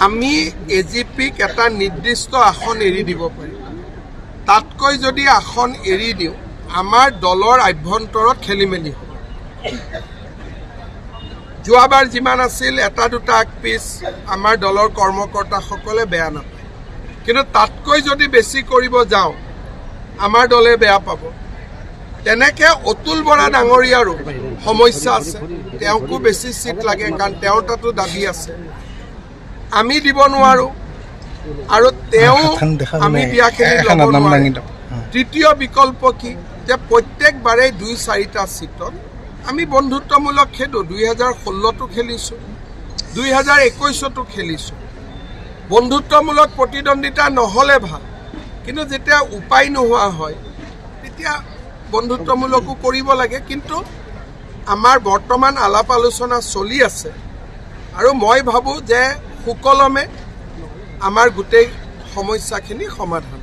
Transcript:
আমি এজিপিক এটা নিৰ্দিষ্ট আসন এৰি দিব পাৰিম। তাতকৈ যদি আসন এৰি দিওঁ আমাৰ দলৰ আভ্যন্তৰত খেলিমেলি হ'ব। যোৱাবাৰ যিমান আছিল এটা দুটা আগপিছ আমাৰ দলৰ কৰ্মকৰ্তাসকলে বেয়া নাপায়, কিন্তু তাতকৈ যদি বেছি কৰিব যাওঁ আমাৰ দলে বেয়া পাব। তেনেকৈ অতুল বৰা ডাঙৰীয়াৰো সমস্যা আছে, তেওঁকো বেছি চিট লাগে কাৰণ তেওঁৰ তাতো দাবী আছে, আমি দিব নোৱাৰোঁ আৰু তেওঁ আমি দিয়াখিনি ল'ব নোৱাৰে। তৃতীয় বিকল্প কি যে প্ৰত্যেকবাৰেই 2-4টা চিটত আমি বন্ধুত্বমূলক খেলোঁ। 2016তো খেলিছোঁ, 2021তো খেলিছোঁ। বন্ধুত্বমূলক প্ৰতিদ্বন্দ্বিতা নহ'লে ভাল, কিন্তু যেতিয়া উপায় নোহোৱা হয় তেতিয়া বন্ধুত্বমূলকো কৰিব লাগে। কিন্তু আমাৰ বৰ্তমান আলাপ আলোচনা চলি আছে আৰু মই ভাবোঁ যে সুকলমে আমাৰ গোটেই সমস্যাখিনি সমাধান